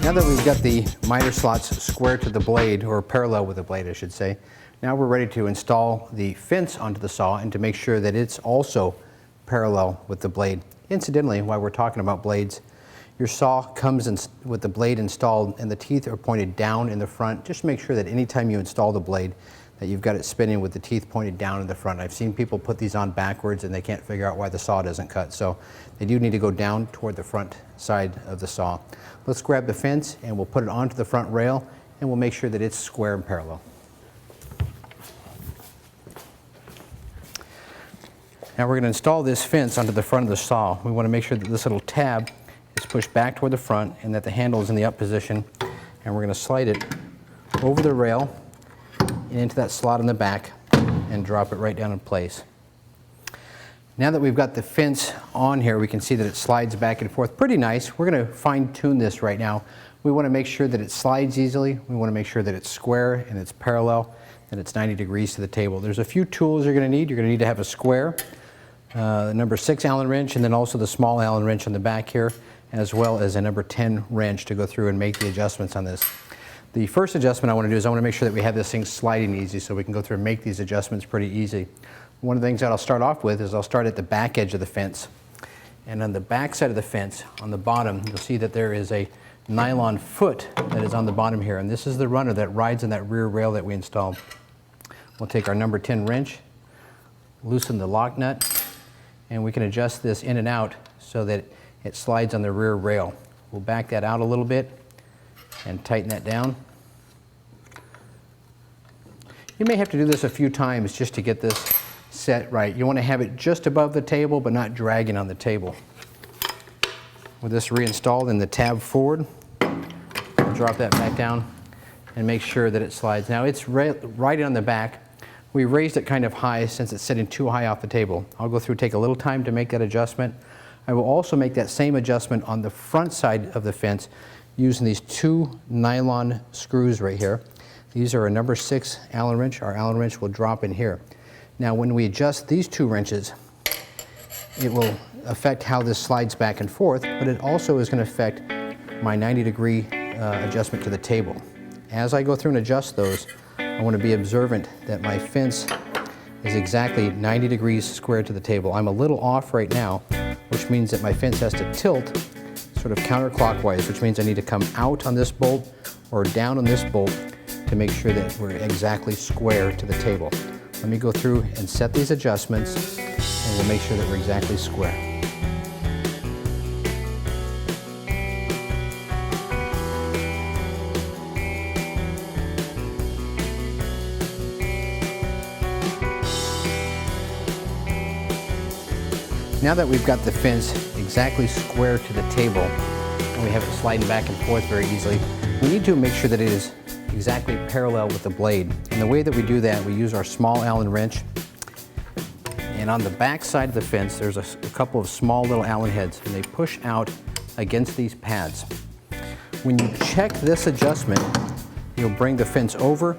Now that we've got the miter slots square to the blade, or parallel with the blade I should say, now we're ready to install the fence onto the saw and to make sure that it's also parallel with the blade. Incidentally, while we're talking about blades, your saw comes in with the blade installed and the teeth are pointed down in the front. Just make sure that anytime you install the blade that you've got it spinning with the teeth pointed down in the front. I've seen people put these on backwards and they can't figure out why the saw doesn't cut. So they do need to go down toward the front side of the saw. Let's grab the fence and we'll put it onto the front rail and we'll make sure that it's square and parallel. Now we're going to install this fence onto the front of the saw. We want to make sure that this little tab is pushed back toward the front and that the handle is in the up position. And we're going to slide it over the rail and into that slot in the back and drop it right down in place. Now that we've got the fence on here, we can see that it slides back and forth pretty nice. We're going to fine tune this right now. We want to make sure that it slides easily. We want to make sure that it's square and it's parallel and it's 90 degrees to the table. There's a few tools you're going to need. You're going to need to have a square, number 6 Allen wrench, and then also the small Allen wrench on the back here, as well as a number 10 wrench to go through and make the adjustments on this. The first adjustment I want to do is I want to make sure that we have this thing sliding easy so we can go through and make these adjustments pretty easy. One of the things that I'll start off with is I'll start at the back edge of the fence. And on the back side of the fence, on the bottom, you'll see that there is a nylon foot that is on the bottom here. And this is the runner that rides in that rear rail that we installed. We'll take our number 10 wrench, loosen the lock nut, and we can adjust this in and out so that it slides on the rear rail. We'll back that out a little bit and tighten that down. You may have to do this a few times just to get this set right. You want to have it just above the table but not dragging on the table. With this reinstalled in the tab forward, we'll drop that back down and make sure that it slides. Now it's right on the back. We raised it kind of high since it's sitting too high off the table. I'll go through, take a little time to make that adjustment. I will also make that same adjustment on the front side of the fence using these 2 nylon screws right here. These are a number 6 Allen wrench. Our Allen wrench will drop in here. Now when we adjust these 2 wrenches, it will affect how this slides back and forth, but it also is going to affect my 90-degree adjustment to the table. As I go through and adjust those, I want to be observant that my fence is exactly 90 degrees square to the table. I'm a little off right now, which means that my fence has to tilt sort of counterclockwise, which means I need to come out on this bolt or down on this bolt to make sure that we're exactly square to the table. Let me go through and set these adjustments and we'll make sure that we're exactly square. Now that we've got the fence exactly square to the table and we have it sliding back and forth very easily, we need to make sure that it is exactly parallel with the blade. And the way that we do that, we use our small Allen wrench. And on the back side of the fence, there's a couple of small little Allen heads and they push out against these pads. When you check this adjustment, you'll bring the fence over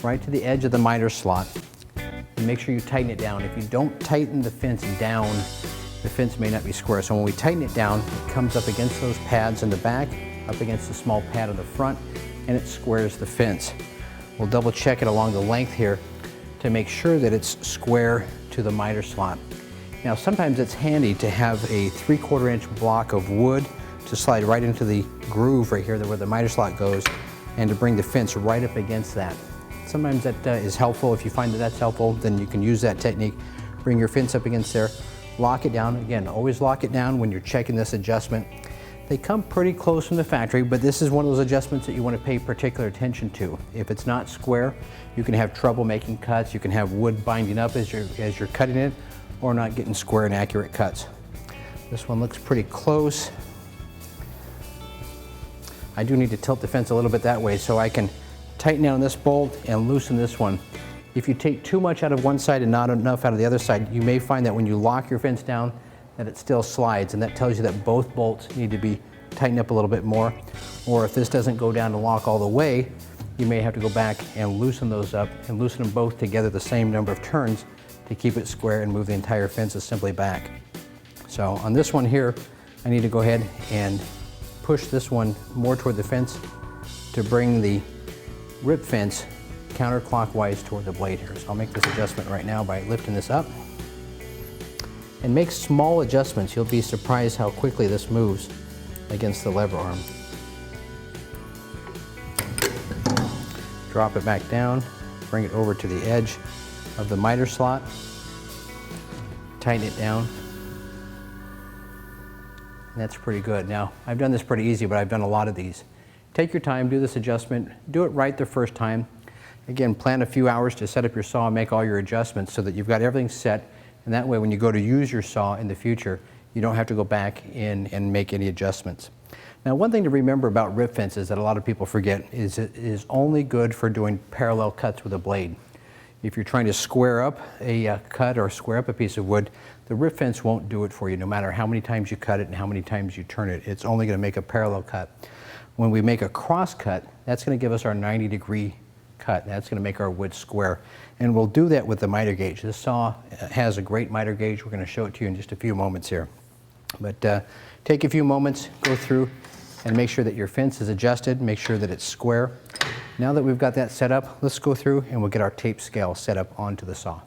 right to the edge of the miter slot and make sure you tighten it down. If you don't tighten the fence down, the fence may not be square. So when we tighten it down, it comes up against those pads in the back, up against the small pad on the front, and it squares the fence. We'll double check it along the length here to make sure that it's square to the miter slot. Now sometimes it's handy to have a 3/4 inch block of wood to slide right into the groove right here where the miter slot goes and to bring the fence right up against that. Sometimes that is helpful. If you find that that's helpful, then you can use that technique. Bring your fence up against there, lock it down. Again, always lock it down when you're checking this adjustment. They come pretty close from the factory, but this is one of those adjustments that you want to pay particular attention to. If it's not square, you can have trouble making cuts. You can have wood binding up as you're cutting it, or not getting square and accurate cuts. This one looks pretty close. I do need to tilt the fence a little bit that way so I can tighten down this bolt and loosen this one. If you take too much out of one side and not enough out of the other side, you may find that when you lock your fence down, that it still slides, and that tells you that both bolts need to be tightened up a little bit more. Or if this doesn't go down to lock all the way, you may have to go back and loosen those up and loosen them both together the same number of turns to keep it square and move the entire fence simply back. So on this one here, I need to go ahead and push this one more toward the fence to bring the rip fence counterclockwise toward the blade here. So I'll make this adjustment right now by lifting this up. And make small adjustments. You'll be surprised how quickly this moves against the lever arm. Drop it back down, bring it over to the edge of the miter slot, tighten it down. And that's pretty good. Now, I've done this pretty easy, but I've done a lot of these. Take your time, do this adjustment, do it right the first time. Again, plan a few hours to set up your saw and make all your adjustments so that you've got everything set, and that way when you go to use your saw in the future, you don't have to go back in and make any adjustments. Now, one thing to remember about rip fences that a lot of people forget is it is only good for doing parallel cuts with a blade. If you're trying to square up a cut or square up a piece of wood, the rip fence won't do it for you no matter how many times you cut it and how many times you turn it. It's only going to make a parallel cut. When we make a cross cut, that's going to give us our 90-degree cut. That's going to make our wood square. And we'll do that with the miter gauge. This saw has a great miter gauge. We're going to show it to you in just a few moments here. But take a few moments, go through and make sure that your fence is adjusted, make sure that it's square. Now that we've got that set up, let's go through and we'll get our tape scale set up onto the saw.